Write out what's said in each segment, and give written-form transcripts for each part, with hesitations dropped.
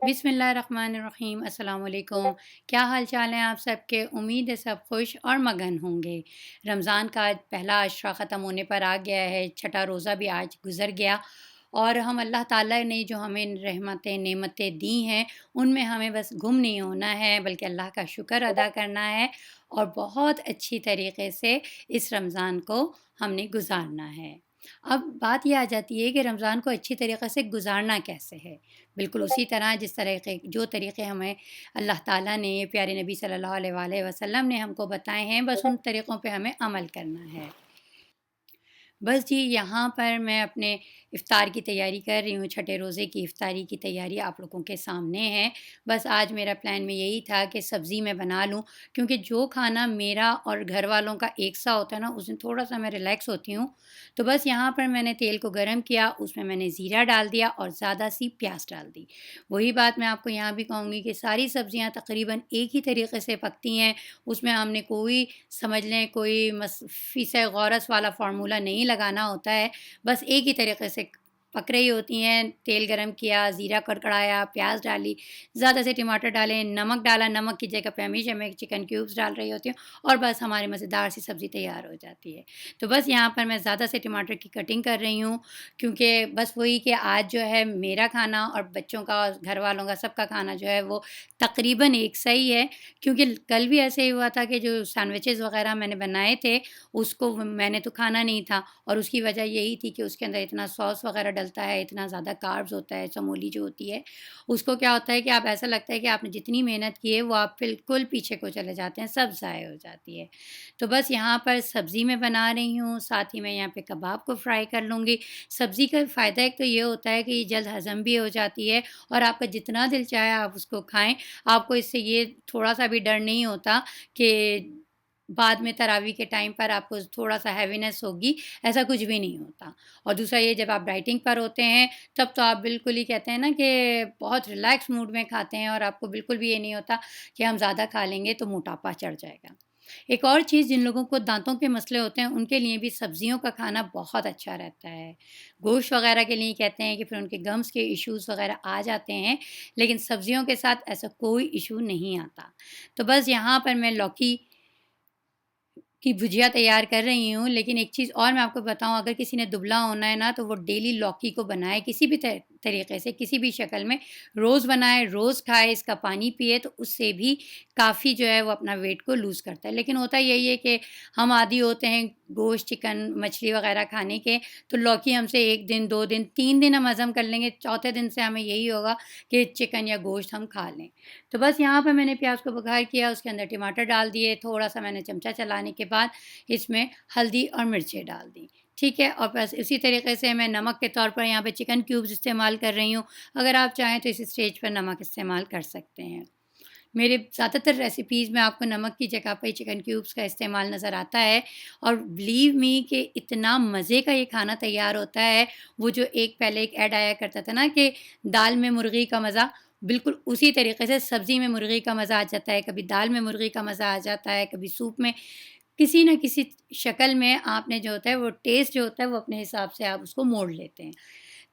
बिस्मिल्लाहिर्रहमानिर्रहीम अस्सलाम वालेकुम। क्या हाल चाल हैं आप सबके? उम्मीद है सब खुश और मगन होंगे। रमज़ान का आज पहला अशरा ख़त्म होने पर आ गया है, छठा रोज़ा भी आज गुज़र गया और हम अल्लाह ताला ने जो हमें रहमतें नेमतें दी हैं, उनमें हमें बस गुम नहीं होना है बल्कि अल्लाह का शुक्र अदा करना है और बहुत अच्छी तरीके से इस रमज़ान को हमने गुज़ारना है। अब बात ये आ जाती है कि रमज़ान को अच्छी तरीक़े से गुज़ारना कैसे है? बिल्कुल उसी तरह जिस तरीक़े जो तरीक़े हमें अल्लाह ताला ने प्यारे नबी सल्लल्लाहु अलैहि वसल्लम ने हमको बताए हैं, बस उन तरीक़ों पे हमें अमल करना है। बस जी, यहाँ पर मैं अपने इफ़्तार की तैयारी कर रही हूँ, छठे रोज़े की इफ़्तारी की तैयारी आप लोगों के सामने है। बस आज मेरा प्लान में यही था कि सब्ज़ी मैं बना लूँ, क्योंकि जो खाना मेरा और घर वालों का एक सा होता है ना, उस दिन थोड़ा-सा मैं रिलैक्स होती हूँ। तो बस यहाँ पर मैंने तेल को गरम किया, उसमें मैंने ज़ीरा डाल दिया और ज़्यादा-सी प्याज़ डाल दी। वही बात मैं आपको यहाँ भी कहूँगी कि सारी सब्ज़ियाँ तकरीबन एक ही तरीके से पकती हैं, उसमें हमने कोई समझ लें कोई फीस गौरस वाला फ़ॉर्मूला नहीं लगाना होता है, बस एक ही तरीके से पक रही होती हैं। तेल गरम किया, ज़ीरा कड़कड़ाया, प्याज़ डाली, ज़्यादा से टमाटर डाले, नमक डाला, नमक की जगह पे हमेशा मैं चिकन क्यूब्स डाल रही होती हूँ और बस हमारी मज़ेदार सी सब्ज़ी तैयार हो जाती है। तो बस यहाँ पर मैं ज़्यादा से टमाटर की कटिंग कर रही हूँ, क्योंकि बस वही कि आज जो है मेरा खाना और बच्चों का और घर वालों का सबका खाना जो है वो तकरीबन एक सा ही है, क्योंकि कल भी ऐसे ही हुआ था कि जो सैंडविचेज़ वग़ैरह मैंने बनाए थे, उसको मैंने तो खाना नहीं था और उसकी वजह यही थी कि उसके अंदर इतना सॉस वग़ैरह डलता है, इतना ज़्यादा कार्ब्स होता है, समोली जो होती है, उसको क्या होता है कि आप ऐसा लगता है कि आपने जितनी मेहनत की है, वो आप बिल्कुल पीछे को चले जाते हैं, सब ज़ाय हो जाती है। तो बस यहाँ पर सब्ज़ी मैं बना रही हूँ, साथ ही मैं यहाँ पे कबाब को फ्राई कर लूँगी। सब्ज़ी का फ़ायदा एक तो ये होता है कि ये जल्द हज़म भी हो जाती है और आपका जितना दिल चाहे आप उसको खाएँ। आपको इससे ये थोड़ा-सा भी डर नहीं होता कि बाद में तरावी के टाइम पर आपको थोड़ा-सा हैवीनेस होगी, ऐसा कुछ भी नहीं होता। और दूसरा ये जब आप डाइटिंग पर होते हैं, तब तो आप बिल्कुल ही कहते हैं ना कि बहुत रिलैक्स मूड में खाते हैं और आपको बिल्कुल भी ये नहीं होता कि हम ज़्यादा खा लेंगे तो मोटापा चढ़ जाएगा। एक और चीज़ जिन लोगों को दाँतों के मसले होते हैं, उनके लिए भी सब्ज़ियों का खाना बहुत अच्छा रहता है। गोश्त वग़ैरह के लिए कहते हैं कि फिर उनके गम्स के इश्यूज़ वग़ैरह आ जाते हैं, लेकिन सब्ज़ियों के साथ ऐसा कोई इश्यू नहीं आता। तो बस यहाँ पर मैं लौकी की भुजिया तैयार कर रही हूँ, लेकिन एक चीज़ और मैं आपको बताऊँ, अगर किसी ने दुबला होना है ना, तो वो डेली लौकी को बनाए किसी भी तरीके से, किसी भी शक्ल में, रोज़ बनाए, रोज़ खाए, इसका पानी पिए, तो उससे भी काफ़ी जो है वो अपना वेट को लूज़ करता है। लेकिन होता यही है कि हम आदी होते हैं गोश्त, चिकन, मछली वग़ैरह खाने के, तो लौकी हमसे 1 दिन, 2 दिन, 3 दिन हम हज़म कर लेंगे, चौथे दिन से हमें यही होगा कि चिकन या गोश्त हम खा लें। तो बस यहाँ पे मैंने प्याज़ को बघार किया, उसके अंदर टमाटर डाल दिए, थोड़ा-सा मैंने चमचा चलाने के बाद इसमें हल्दी और मिर्चें डाल दी, ठीक है? और बस इसी तरीके से मैं नमक के तौर पर यहाँ पे चिकन क्यूब्स इस्तेमाल कर रही हूँ। अगर आप चाहें तो इस स्टेज पर नमक इस्तेमाल कर सकते हैं। मेरे ज़्यादातर रेसिपीज़ में आपको नमक की जगह पे चिकन क्यूब्स का इस्तेमाल नज़र आता है और बिलीव मी कि इतना मज़े का ये खाना तैयार होता है, वो जो एक पहले एक ऐड आया करता था ना कि दाल में मुर्गी का मज़ा, बिल्कुल उसी तरीके से सब्ज़ी में मुर्गी का मज़ा आ जाता है, कभी दाल में मुर्गी का मज़ा आ जाता है, कभी सूप में, किसी न किसी शक्ल में आपने जो होता है वो टेस्ट जो होता है वो अपने हिसाब से आप उसको मोड़ लेते हैं।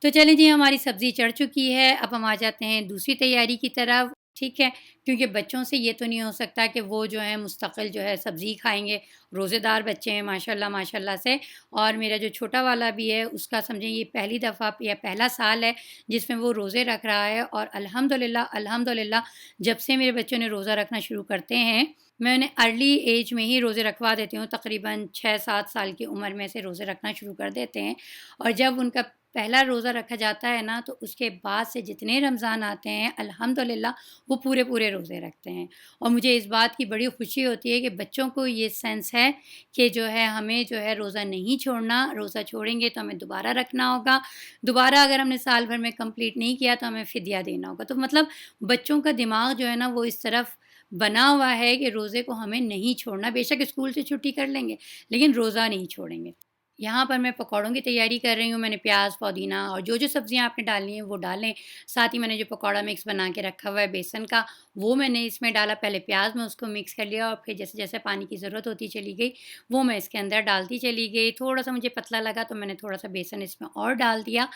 तो चलें जी, हमारी सब्ज़ी चढ़ चुकी है, अब हम आ जाते हैं दूसरी तैयारी की तरफ, ठीक है? क्योंकि बच्चों से ये तो नहीं हो सकता कि वो जो है मुस्तकिल जो है सब्ज़ी खाएँगे, रोज़ेदार बच्चे हैं माशाल्लाह माशाल्लाह से, और मेरा जो छोटा वाला भी है उसका समझें ये पहली दफ़ा या पहला साल है जिसमें वो रोज़े रख रहा है और अल्हम्दुलिल्लाह अल्हम्दुलिल्लाह जब से मेरे बच्चों ने रोज़ा रखना शुरू करते हैं, मैं उन्हें अर्ली एज में ही रोज़े रखवा देती हूँ, तकरीबन 6-7 साल की उम्र में से रोज़े रखना शुरू कर देते हैं और जब उनका पहला रोज़ा रखा जाता है ना, तो उसके बाद से जितने रमज़ान आते हैं अल्हम्दुलिल्लाह वो पूरे-पूरे रोज़े रखते हैं। और मुझे इस बात की बड़ी खुशी होती है कि बच्चों को ये सेंस है कि जो है हमें जो है रोज़ा नहीं छोड़ना, रोज़ा छोड़ेंगे तो हमें दोबारा रखना होगा। दोबारा अगर हमने साल भर में कंप्लीट नहीं किया तो हमें फ़िदिया देना होगा। तो मतलब बच्चों का दिमाग जो है ना वो इस तरफ बना हुआ है कि रोज़े को हमें नहीं छोड़ना, बेशक स्कूल से छुट्टी कर लेंगे, लेकिन रोज़ा नहीं छोड़ेंगे। यहाँ पर मैं पकौड़ों की तैयारी कर रही हूँ, मैंने प्याज़, पुदीना और जो-जो सब्ज़ियाँ आपने डालनी है वो डालें। साथ ही मैंने जो पकौड़ा मिक्स बना के रखा हुआ है बेसन का, वो मैंने इसमें डाला। पहले प्याज़ में उसको मिक्स कर लिया और फिर जैसे-जैसे पानी की ज़रूरत होती चली गई, वो मैं इसके अंदर डालती चली गई। थोड़ा-सा मुझे पतला लगा तो मैंने थोड़ा-सा बेसन इसमें और डाल दिया।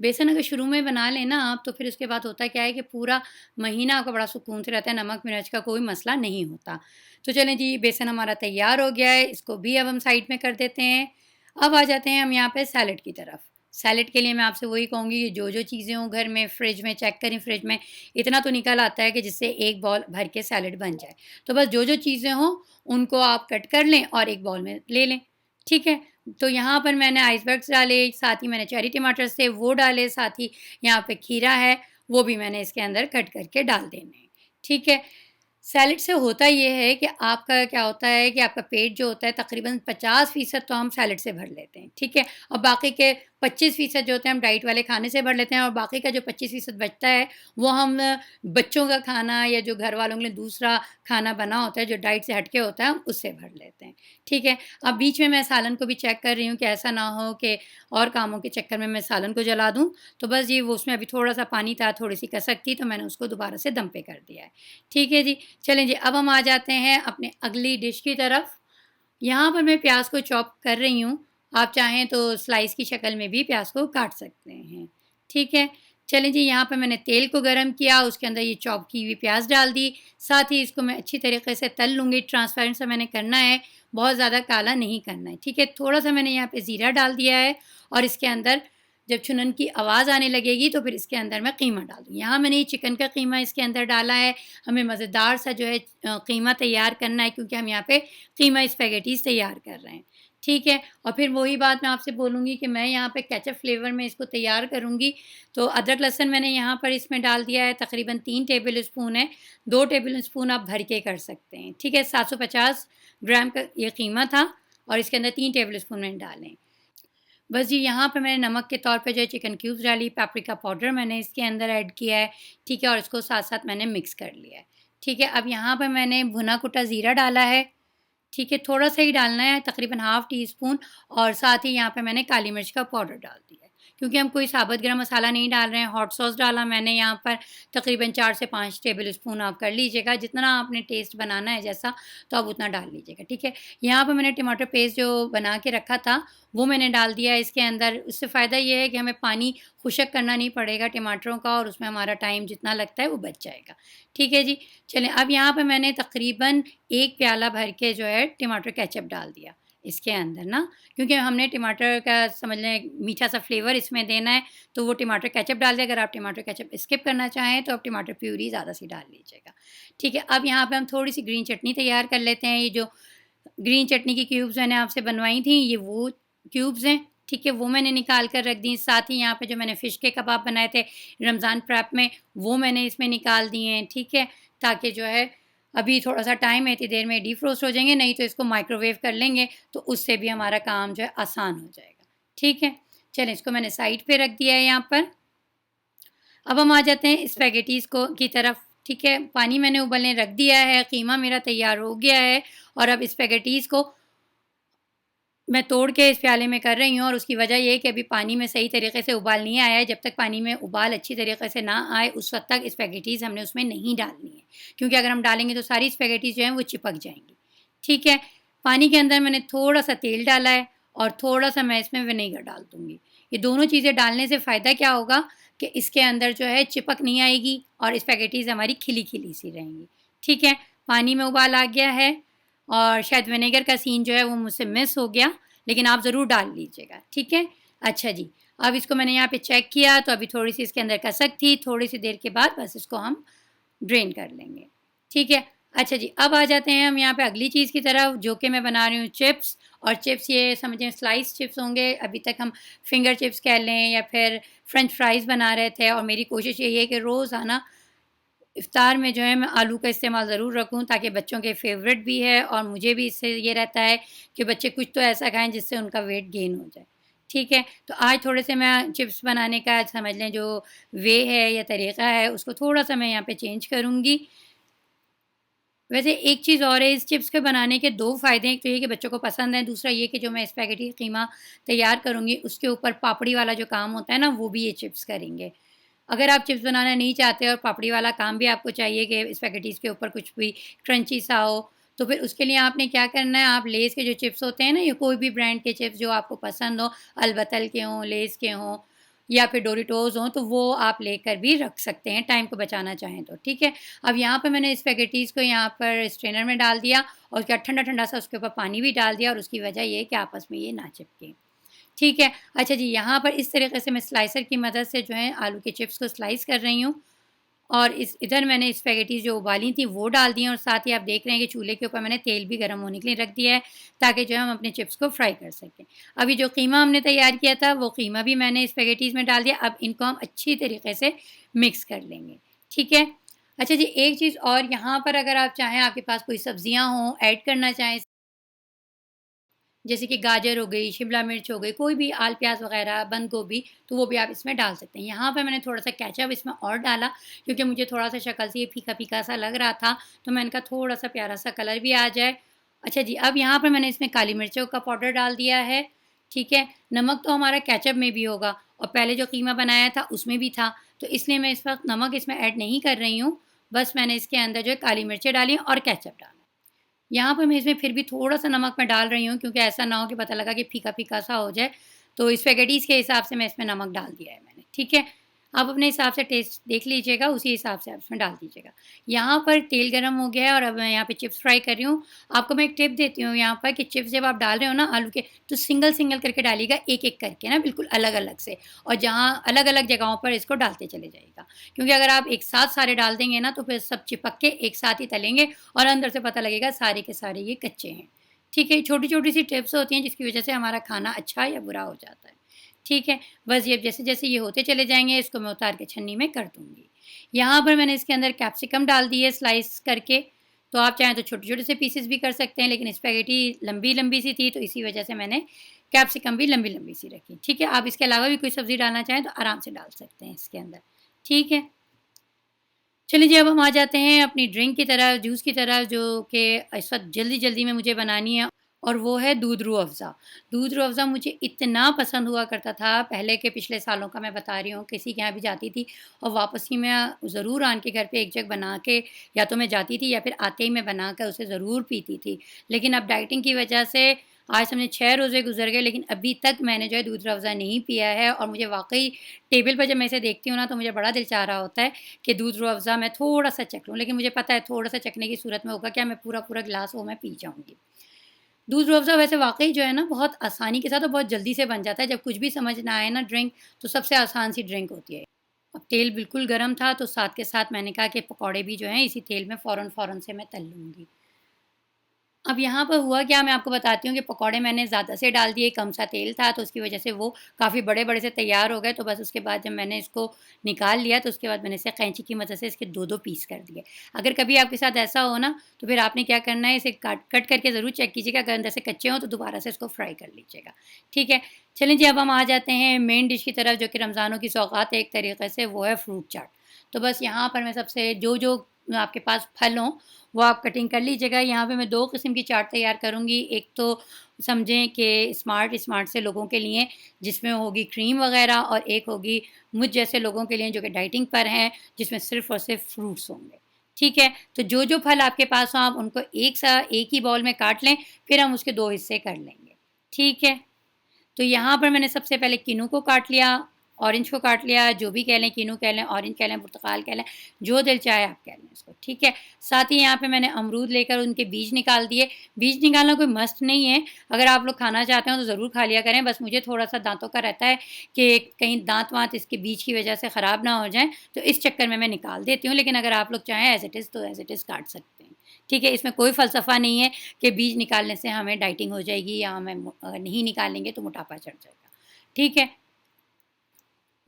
बेसन अगर शुरू में बना लें ना आप, तो फिर उसके बाद होता क्या है कि पूरा महीना आपका बड़ा सुकून से रहता है, नमक मिर्च का कोई मसला नहीं होता। तो चलें जी, बेसन हमारा तैयार हो गया है, इसको भी अब हम साइड में कर देते हैं। अब आ जाते हैं हम यहाँ पे सैलेड की तरफ। सैलेड के लिए मैं आपसे वही कहूँगी कि जो-जो चीज़ें हों घर में, फ्रिज में चेक करें, फ्रिज में इतना तो निकल आता है कि जिससे एक बाउल भर के सैलेड बन जाए। तो बस जो-जो चीज़ें हों, उनको आप कट कर लें और एक बाउल में ले लें, ठीक है? तो यहाँ पर मैंने आइसबर्ग्स डाले, साथ ही मैंने चेरी टमाटर्स थे वो डाले, साथ ही यहाँ पे खीरा है, वो भी मैंने इसके अंदर कट करके डाल देने हैं, ठीक है? सैलेड से होता ये है कि आपका क्या होता है कि आपका पेट जो होता है तकरीबन 50% तो हम सैलेड से भर लेते हैं, ठीक है? और बाकी के 25% जो होते हैं हम डाइट वाले खाने से भर लेते हैं और बाकी का जो 25% बचता है वो हम बच्चों का खाना या जो घर वालों के लिए दूसरा खाना बना होता है जो डाइट से हटके होता है हम उससे भर लेते हैं, ठीक है? अब बीच में मैं सालन को भी चेक कर रही हूँ कि ऐसा ना हो कि और कामों के चक्कर में मैं सालन को जला दूँ, तो बस ये वो उसमें अभी थोड़ा-सा पानी था, थोड़ी-सी कसक थी तो मैंने उसको दोबारा से दम पे कर दिया है, ठीक है जी? चलें जी, अब हम आ जाते हैं अपने अगली डिश की तरफ। यहाँ पर मैं प्याज को चॉप कर रही हूँ, आप चाहें तो स्लाइस की शक्ल में भी प्याज को काट सकते हैं, ठीक है? चलें जी, यहाँ पे मैंने तेल को गरम किया, उसके अंदर ये चॉप की हुई प्याज डाल दी, साथ ही इसको मैं अच्छी तरीके से तल लूँगी, ट्रांसपेरेंट सा मैंने करना है, बहुत ज़्यादा काला नहीं करना है, ठीक है? थोड़ा-सा मैंने यहाँ पे ज़ीरा डाल दिया है और इसके अंदर जब छुनन की आवाज़ आने लगेगी तो फिर इसके अंदर मैं कीमा डाल दूँ। यहाँ मैंने ये चिकन का कीमा इसके अंदर डाला है, हमें मज़ेदार सा जो है कीमा तैयार करना है क्योंकि हम यहाँ पे कीमा स्पैघेटीज़ तैयार कर रहे हैं, ठीक है? और फिर वही बात मैं आपसे बोलूँगी कि मैं यहाँ पे केचअप फ्लेवर में इसको तैयार करूँगी, तो अदरक लहसुन मैंने यहाँ पर इसमें डाल दिया है, तकरीबन 3 टेबल स्पून है, 2 टेबल स्पून आप भर के कर सकते हैं, ठीक है? 750 ग्राम का ये कीमा था और इसके अंदर 3 टेबल स्पून मैंने डाले हैं। बस जी, यहाँ पे मैंने नमक के तौर पे जो है चिकन क्यूब्स डाली, पेपरिका पाउडर मैंने इसके अंदर ऐड किया है, ठीक है? और इसको साथ-साथ मैंने मिक्स कर लिया है, ठीक है? अब यहाँ पे मैंने भुना कुटा ज़ीरा डाला है, ठीक है? थोड़ा-सा ही डालना है, तकरीबन हाफ़ टी स्पून और साथ ही यहाँ पे मैंने काली मिर्च का पाउडर डाल दिया है, क्योंकि हम कोई साबुत गरम मसाला नहीं डाल रहे हैं। हॉट सॉस डाला मैंने यहाँ पर तकरीबन 4 से 5 टेबल स्पून आप कर लीजिएगा, जितना आपने टेस्ट बनाना है जैसा, तो आप उतना डाल लीजिएगा, ठीक है? यहाँ पे मैंने टमाटर पेस्ट जो बना के रखा था, वो मैंने डाल दिया है इसके अंदर। उससे फ़ायदा ये है कि हमें पानी खुशक करना नहीं पड़ेगा टमाटरों का और उसमें हमारा टाइम जितना लगता है वो बच जाएगा, ठीक है जी? चलें, अब यहाँ पे मैंने तकरीबन 1 प्याला भर के जो है टमाटर केचअप डाल दिया इसके अंदर ना, क्योंकि हमने टमाटर का समझ लें मीठा-सा फ्लेवर इसमें देना है, तो वो टमाटर केचअप डाल दें। अगर आप टमाटर केचअप स्किप करना चाहें, तो आप टमाटर प्यूरी ज़्यादा सी डाल लीजिएगा, ठीक है? अब यहाँ पे हम थोड़ी-सी ग्रीन चटनी तैयार कर लेते हैं। ये जो ग्रीन चटनी की क्यूब्स मैंने आपसे बनवाई थी, ये वो क्यूब्स हैं, ठीक है? वो मैंने निकाल कर रख दी। साथ ही यहाँ पे जो मैंने फ़िश के कबाब बनाए थे रमज़ान प्रेप में, वो मैंने इसमें निकाल दिए हैं, ठीक है? ताकि जो है अभी थोड़ा-सा टाइम है, इतनी देर में डीफ्रोस्ट हो जाएँगे, नहीं तो इसको माइक्रोवेव कर लेंगे, तो उससे भी हमारा काम जो है आसान हो जाएगा, ठीक है? चलें, इसको मैंने साइड पे रख दिया है यहाँ पर। अब हम आ जाते हैं स्पैघेटीज़ को की तरफ, ठीक है? पानी मैंने उबलने रख दिया है, कीमा मेरा तैयार हो गया है और अब स्पैघेटीज़ को मैं तोड़ के इस प्याले में कर रही हूँ और उसकी वजह ये है कि अभी पानी में सही तरीके से उबाल नहीं आया है। जब तक पानी में उबाल अच्छी तरीके से ना आए, उस वक़्त तक स्पैघेटीज़ हमने उसमें नहीं डालनी है, क्योंकि अगर हम डालेंगे तो सारी स्पैघेटीज़ जो हैं वो चिपक जाएँगी, ठीक है? पानी के अंदर मैंने थोड़ा-सा तेल डाला है और थोड़ा-सा मैं इसमें विनेगर डाल दूँगी। ये दोनों चीज़ें डालने से फ़ायदा क्या होगा कि इसके अंदर जो है चिपक नहीं आएगी और स्पैघेटीज़ हमारी खिली-खिली सी रहेंगी, ठीक है? पानी में उबाल आ गया है और शायद विनेगर का सीन जो है वो मुझसे मिस हो गया, लेकिन आप ज़रूर डाल लीजिएगा, ठीक है? अच्छा जी, अब इसको मैंने यहाँ पे चेक किया तो अभी थोड़ी-सी इसके अंदर कसक थी, थोड़ी-सी देर के बाद बस इसको हम ड्रेन कर लेंगे, ठीक है? अच्छा जी, अब आ जाते हैं हम यहाँ पे अगली चीज़ की तरफ, जो कि मैं बना रही हूँ चिप्स। और चिप्स ये समझें स्लाइस चिप्स होंगे। अभी तक हम फिंगर चिप्स कह लें या फिर फ्रेंच फ्राइज़ बना रहे थे और मेरी कोशिश यही है कि रोज़ाना इफ्तार में जो है मैं आलू का इस्तेमाल ज़रूर रखूँ, ताकि बच्चों के फ़ेवरेट भी है और मुझे भी इससे ये रहता है कि बच्चे कुछ तो ऐसा खाएँ जिससे उनका वेट गेन हो जाए, ठीक है? तो आज थोड़े से मैं चिप्स बनाने का समझ लें जो वे है या तरीक़ा है उसको थोड़ा-सा मैं यहाँ पे चेंज करूँगी। वैसे एक चीज़ और है इस चिप्स के बनाने के 2 फ़ायदे हैं, एक तो ये कि बच्चों को पसंद है, दूसरा ये कि जो मैं स्पैघेटी कीमा तैयार करूँगी उसके ऊपर पापड़ी वाला जो काम होता है ना, वो भी ये चिप्स करेंगे। अगर आप चिप्स बनाना नहीं चाहते और पापड़ी वाला काम भी आपको चाहिए कि स्पैघेटीज़ के ऊपर कुछ भी क्रंची सा हो, तो फिर उसके लिए आपने क्या करना है, आप लेज़ के जो चिप्स होते हैं ना या कोई भी ब्रांड के चिप्स जो आपको पसंद हो, अलवतल के हों, लेज़ के हों या फिर डोरिटोज़ हों तो वो आप लेकर भी रख सकते हैं टाइम को बचाना चाहें तो, ठीक है। अब यहाँ पर मैंने स्पैगेटीज़ को यहाँ पर स्ट्रेनर में डाल दिया और उसके बाद ठंडा-ठंडा सा उसके ऊपर पानी भी डाल दिया और उसकी वजह ये है कि आपस में ये ना चिपके, ठीक है। अच्छा जी, यहाँ पर इस तरीके से मैं स्लाइसर की मदद से जो है आलू के चिप्स को स्लाइस कर रही हूँ और इस इधर मैंने स्पैगेटी जो उबाली थी वो डाल दी हैं और साथ ही आप देख रहे हैं कि चूल्हे के ऊपर मैंने तेल भी गर्म होने के लिए रख दिया है ताकि जो है हम अपने चिप्स को फ्राई कर सकें। अभी जो कीमा हमने तैयार किया था वो कीमा भी मैंने स्पैगेटीज़ में डाल दिया। अब इनको हम अच्छी तरीके से मिक्स कर लेंगे, ठीक है। अच्छा जी, एक चीज़ और यहाँ पर अगर आप चाहें, आपके पास कोई सब्जियाँ हों ऐड करना चाहें, जैसे कि गाजर हो गई, शिमला मिर्च हो गई, कोई भी आल प्याज़ वग़ैरह, बंद गोभी, तो वो भी आप इसमें डाल सकते हैं। यहाँ पे मैंने थोड़ा-सा केचअप इसमें और डाला क्योंकि मुझे थोड़ा-सा शक्ल से ये फीका-फीका सा लग रहा था, तो मैंने कहा थोड़ा-सा प्यारा-सा कलर भी आ जाए। अच्छा जी, अब यहाँ पर मैंने इसमें काली मिर्चों का पाउडर डाल दिया है, ठीक है। नमक तो हमारा केचअप में भी होगा और पहले जो कीमा बनाया था उसमें भी था, तो इसलिए मैं इस वक़्त नमक इसमें ऐड नहीं कर रही हूँ। बस मैंने इसके अंदर जो है काली मिर्चें डाली और केचअप डाला। यहाँ पर मैं इसमें फिर भी थोड़ा-सा नमक मैं डाल रही हूँ क्योंकि ऐसा ना हो कि पता लगा कि फीका-फीका सा हो जाए। तो स्पैगेटीज़ के हिसाब से मैं इसमें नमक डाल दिया है मैंने, ठीक है। आप अपने हिसाब से टेस्ट देख लीजिएगा, उसी हिसाब से आप इसमें डाल दीजिएगा। यहाँ पर तेल गरम हो गया है और अब मैं यहाँ पे चिप्स फ्राई कर रही हूँ। आपको मैं एक टिप देती हूँ यहाँ पर कि चिप्स जब आप डाल रहे हो ना आलू के, तो सिंगल-सिंगल करके डालिएगा, एक-एक करके ना, बिल्कुल अलग-अलग से, और जहाँ अलग-अलग जगहों पर इसको डालते चले जाइएगा। क्योंकि अगर आप एक साथ सारे डाल देंगे ना तो फिर सब चिपक के एक साथ ही तलेंगे और अंदर से पता लगेगा सारे के सारे ये कच्चे हैं। ठीक है, छोटी-छोटी सी टिप्स होती हैं जिसकी वजह से हमारा खाना अच्छा या बुरा हो जाता है। ठीक है, बस ये जैसे-जैसे ये होते चले जाएँगे इसको मैं उतार के छन्नी में कर दूँगी। यहाँ पर मैंने इसके अंदर कैप्सिकम डाल दी है स्लाइस करके, तो आप चाहें तो छोटे-छोटे से पीसेस भी कर सकते हैं, लेकिन स्पैगेटी लंबी-लंबी सी थी तो इसी वजह से मैंने कैप्सिकम भी लंबी-लंबी सी रखी। ठीक है, आप इसके अलावा भी कोई सब्ज़ी डालना चाहें तो आराम से डाल सकते हैं इसके अंदर। ठीक है। चलिए जी, अब हम आ जाते हैं अपनी ड्रिंक की तरफ, जूस की तरफ, जो कि इस वक़्त जल्दी-जल्दी में मुझे बनानी है और वो है दूध रूह अफ़ज़ा। दूध रूह अफ़ज़ा मुझे इतना पसंद हुआ करता था, पहले के पिछले सालों का मैं बता रही हूँ, किसी के यहाँ भी जाती थी और वापस ही मैं ज़रूर आन के घर पे एक जग बना के या तो मैं जाती थी या फिर आते ही मैं बना कर उसे ज़रूर पीती थी। लेकिन अब डाइटिंग की वजह से आज समझे 6 रोज़े गुज़र गए, लेकिन अभी तक मैंने जो है दूध रूह अफ़ज़ा नहीं पिया है और मुझे वाक़ई टेबल पर जब मैं इसे देखती हूँ ना, तो मुझे बड़ा दिल चाह रहा होता है कि दूध रूह अफ़ज़ा मैं थोड़ा-सा चख लूँ, लेकिन मुझे पता है थोड़ा-सा चखने की सूरत में होगा क्या, मैं पूरा-पूरा गिलास वो मैं पी जाऊँगी। दूध रूह अफ़ज़ा वैसे वाक़ई जो है ना बहुत आसानी के साथ और बहुत जल्दी से बन जाता है, जब कुछ भी समझ ना आए ना ड्रिंक, तो सबसे आसान सी ड्रिंक होती है। अब तेल बिल्कुल गरम था तो साथ के साथ मैंने कहा कि पकौड़े भी जो हैं इसी तेल में फ़ौरन-फ़ौरन से मैं तल लूँगी। अब यहाँ पर हुआ क्या, मैं आपको बताती हूँ कि पकौड़े मैंने ज़्यादा से डाल दिए, कम सा तेल था तो उसकी वजह से वो काफ़ी बड़े-बड़े से तैयार हो गए। तो बस उसके बाद जब मैंने इसको निकाल लिया तो उसके बाद मैंने इसे कैंची की मदद से इसके 2-2 पीस कर दिए। अगर कभी आपके साथ ऐसा हो ना, तो फिर आपने क्या करना है, इसे कट कट करके ज़रूर चेक कीजिएगा, अगर अंदर से कच्चे हों तो दोबारा से इसको फ्राई कर लीजिएगा। ठीक है? चलें जी, अब हम आ जाते हैं मेन डिश की तरफ, जो कि रमज़ानों की सौगात है एक तरीके से, वो है फ्रूट चाट। तो बस यहाँ पर मैं सबसे जो आपके पास फल हों वो आप कटिंग कर लीजिएगा। यहाँ पे मैं 2 किस्म की चाट तैयार करूँगी। एक तो समझें कि स्मार्ट स्मार्ट से लोगों के लिए, जिसमें होगी क्रीम वग़ैरह, और एक होगी मुझ जैसे लोगों के लिए जो कि डाइटिंग पर हैं, जिसमें सिर्फ़ और सिर्फ़ फ्रूट्स होंगे। ठीक है? तो जो फल आपके पास हों आप उनको एक ही बाउल में काट लें, फिर हम उसके 2 हिस्से कर लेंगे। ठीक है? तो यहाँ पर मैंने सबसे पहले किन्नू को काट लिया, ऑरेंज को काट लिया, जो भी कह लें, किन्नू कह लें, ऑरेंज कह लें, पुर्तगाल कह लें, जो दिल चाहे आप कह लें इसको, ठीक है। साथ ही यहाँ पे मैंने अमरूद लेकर उनके बीज निकाल दिए। बीज निकालना कोई मस्ट नहीं है, अगर आप लोग खाना चाहते हो तो ज़रूर खा लिया करें। बस मुझे थोड़ा-सा दाँतों का रहता है कि कहीं दाँत-वाँत इसके बीज की वजह से ख़राब ना हो जाएँ, तो इस चक्कर में मैं निकाल देती हूँ। लेकिन अगर आप लोग चाहें एज़ इट इज़ तो एज़ इट इज़ काट सकते हैं, ठीक है। इसमें कोई फ़लसफ़ा नहीं है कि बीज निकालने से हमें डाइटिंग हो जाएगी या हमें अगर नहीं निकालेंगे तो मोटापा चढ़ जाएगा, ठीक है।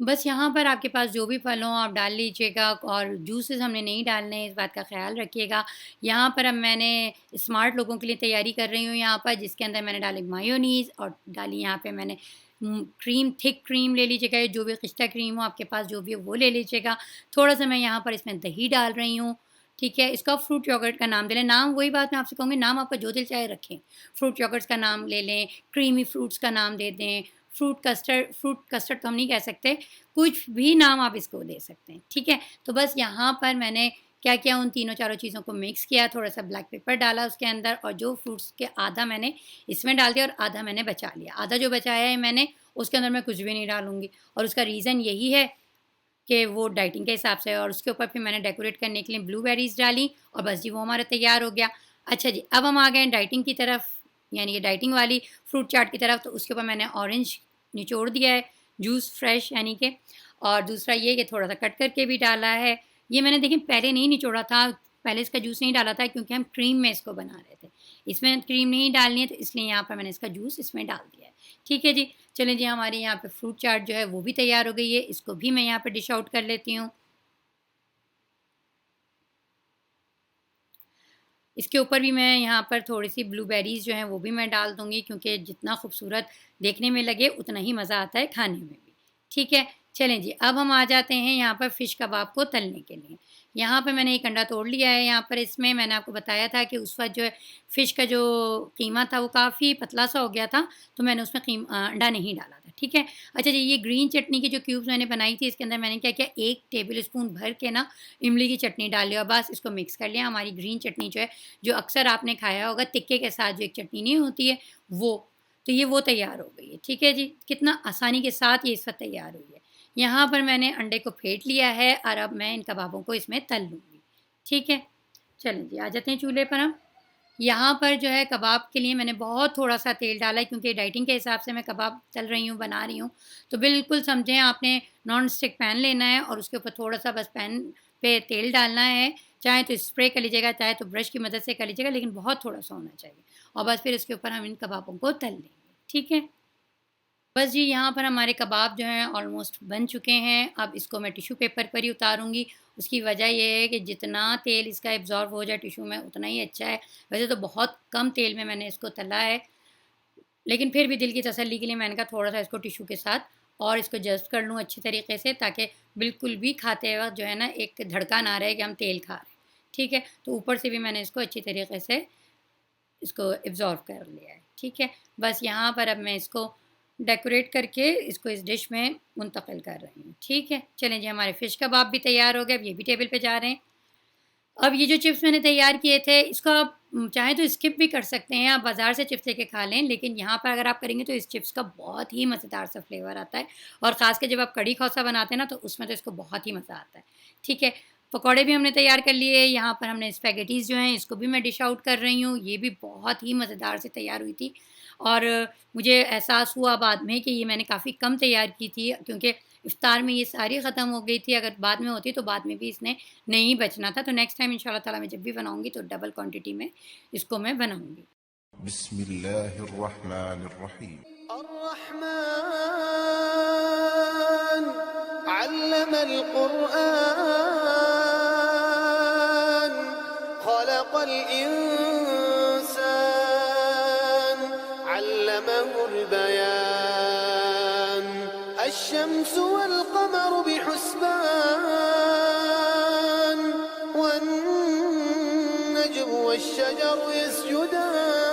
बस यहाँ पर आपके पास जो भी फल हों आप डाल लीजिएगा, और जूसेस हमने नहीं डालने हैं, इस बात का ख़्याल रखिएगा। यहाँ पर अब मैंने स्मार्ट लोगों के लिए तैयारी कर रही हूँ यहाँ पर, जिसके अंदर मैंने डाली मायोनीज़ और डाली यहाँ पे मैंने क्रीम, थिक क्रीम ले लीजिएगा, जो भी खिस्ता क्रीम हो आपके पास जो भी हो वो ले लीजिएगा। थोड़ा-सा मैं यहाँ पर इसमें दही डाल रही हूँ, ठीक है। इसको आप फ्रूट योगर्ट का नाम दे लें, नाम वही बात मैं आपसे कहूँगी, नाम आपका जो दिल चाहे रखें। फ्रूट योगर्ट्स का नाम ले लें, क्रीमी फ्रूट्स का नाम दे दें, फ्रूट कस्टर्ड तो हम नहीं कह सकते, कुछ भी नाम आप इसको दे सकते हैं, ठीक है। तो बस यहाँ पर मैंने क्या किया, उन तीनों चारों चीज़ों को मिक्स किया, थोड़ा-सा ब्लैक पेपर डाला उसके अंदर और जो फ्रूट्स के आधा मैंने इसमें डाल दिया और आधा मैंने बचा लिया। आधा जो बचाया है मैंने, उसके अंदर मैं कुछ भी नहीं डालूँगी और उसका रीज़न यही है कि वो डाइटिंग के हिसाब से है और उसके ऊपर फिर मैंने डेकोरेट करने के लिए ब्लूबेरीज़ डाली और बस जी वो हमारा तैयार हो गया। अच्छा जी, अब हम आ गए डाइटिंग की तरफ, यानी कि डाइटिंग वाली फ्रूट चाट की तरफ। तो उसके ऊपर मैंने ऑरेंज निचोड़ दिया है, जूस फ्रेश यानी कि, और दूसरा ये कि थोड़ा-सा कट करके भी डाला है। ये मैंने देखिए पहले नहीं निचोड़ा था, पहले इसका जूस नहीं डाला था क्योंकि हम क्रीम में इसको बना रहे थे। इसमें क्रीम नहीं डालनी है तो इसलिए यहाँ पर मैंने इसका जूस इसमें डाल दिया है। ठीक है जी, चलें जी, हमारी यहाँ पे फ्रूट चाट जो है वो भी तैयार हो गई है। इसको भी मैं यहाँ पे डिश आउट कर लेती हूँ। इसके ऊपर भी मैं यहाँ पर थोड़ी-सी ब्लूबेरीज़ जो हैं वो भी मैं डाल दूँगी क्योंकि जितना खूबसूरत देखने में लगे उतना ही मज़ा आता है खाने में भी। ठीक है? चलें जी, अब हम आ जाते हैं यहाँ पर फ़िश कबाब को तलने के लिए। यहाँ पे मैंने एक अंडा तोड़ लिया है, यहाँ पर इसमें मैंने आपको बताया था कि उस वक़्त जो है फ़िश का जो कीमा था वो काफ़ी पतला-सा हो गया था, तो मैंने उसमें अंडा नहीं डाला था। ठीक है? अच्छा जी, ये ग्रीन चटनी की जो क्यूब्स मैंने बनाई थी इसके अंदर मैंने क्या किया, 1 टेबल स्पून भर के ना इमली की चटनी डाल लिया और बस इसको मिक्स कर लिया। हमारी ग्रीन चटनी जो है, जो अक्सर आपने खाया होगा तिक्के के साथ जो एक चटनी नहीं होती है वो, तो ये वो तैयार हो गई है। ठीक है जी, कितना आसानी के साथ ये इस वक़्त तैयार हुई है। यहाँ पर मैंने अंडे को फेंट लिया है और अब मैं इन कबाबों को इसमें तल लूँगी। ठीक है? चलें जी, आ जाते हैं चूल्हे पर हम। यहाँ पर जो है कबाब के लिए मैंने बहुत थोड़ा-सा तेल डाला है क्योंकि डाइटिंग के हिसाब से मैं कबाब तल रही हूँ, बना रही हूँ। तो बिल्कुल समझें, आपने नॉन स्टिक पैन लेना है और उसके ऊपर थोड़ा-सा बस पैन पे तेल डालना है। चाहे तो स्प्रे कर लीजिएगा, चाहे तो ब्रश की मदद से कर लीजिएगा, लेकिन बहुत थोड़ा-सा होना चाहिए और बस फिर इसके ऊपर हम इन कबाबों को तल लेंगे। ठीक है? बस जी, यहाँ पर हमारे कबाब जो हैं ऑलमोस्ट बन चुके हैं। अब इसको मैं टिश्यू पेपर पर ही उतारूँगी। उसकी वजह ये है कि जितना तेल इसका एब्ज़ॉर्ब हो जाए टिश्यू में उतना ही अच्छा है। वैसे तो बहुत कम तेल में मैंने इसको तला है, लेकिन फिर भी दिल की तसल्ली के लिए मैंने कहा थोड़ा-सा इसको टिश्यू के साथ और इसको जज़्ब कर लूँ अच्छी तरीके से, ताकि बिल्कुल भी खाते वक़्त जो है ना एक धड़का ना रहे कि हम तेल खा रहे हैं। ठीक है? तो ऊपर से भी मैंने इसको अच्छी तरीके से इसको एब्ज़ॉर्ब कर लिया है। ठीक है? बस यहाँ पर अब मैं इसको डेकोरेट करके इसको इस डिश में मुंतक़िल कर रही हूँ। ठीक है? चलें जी, हमारे फ़िश कबाब भी तैयार हो गए, अब ये भी टेबल पे जा रहे हैं। अब ये जो चिप्स मैंने तैयार किए थे इसको आप चाहें तो स्किप भी कर सकते हैं, आप बाज़ार से चिप्स लेके खा लें, लेकिन यहाँ पर अगर आप करेंगे तो इस चिप्स का बहुत ही मज़ेदार सा फ्लेवर आता है और ख़ास के जब आप कड़ी खौसा बनाते हैं ना तो उसमें तो इसको बहुत ही मज़ा आता है। ठीक है? पकौड़े भी हमने तैयार कर लिए, यहाँ पर हमने स्पैगेटीज़ जो हैं इसको भी मैं डिश आउट कर रही हूँ, ये भी बहुत ही मज़ेदार से तैयार हुई थी और मुझे एहसास हुआ बाद में कि ये मैंने काफ़ी कम तैयार की थी क्योंकि इफ्तार में ये सारी ख़त्म हो गई थी, अगर बाद में होती तो बाद में भी इसने नहीं बचना था। तो नेक्स्ट टाइम इंशाल्लाह ताला मैं जब भी बनाऊँगी तो डबल क्वांटिटी में इसको मैं बनाऊँगी। बिस्मिल्लाहिर्रहमानिर्रहीम। अर्रहमान अल्लमल कुरआन खलक़ल इंसान अल्लमहुल बयान अश-शम्सु वल क़मरु बिहुस्बान वन-नज्मु वश-शजरु यस्जुदान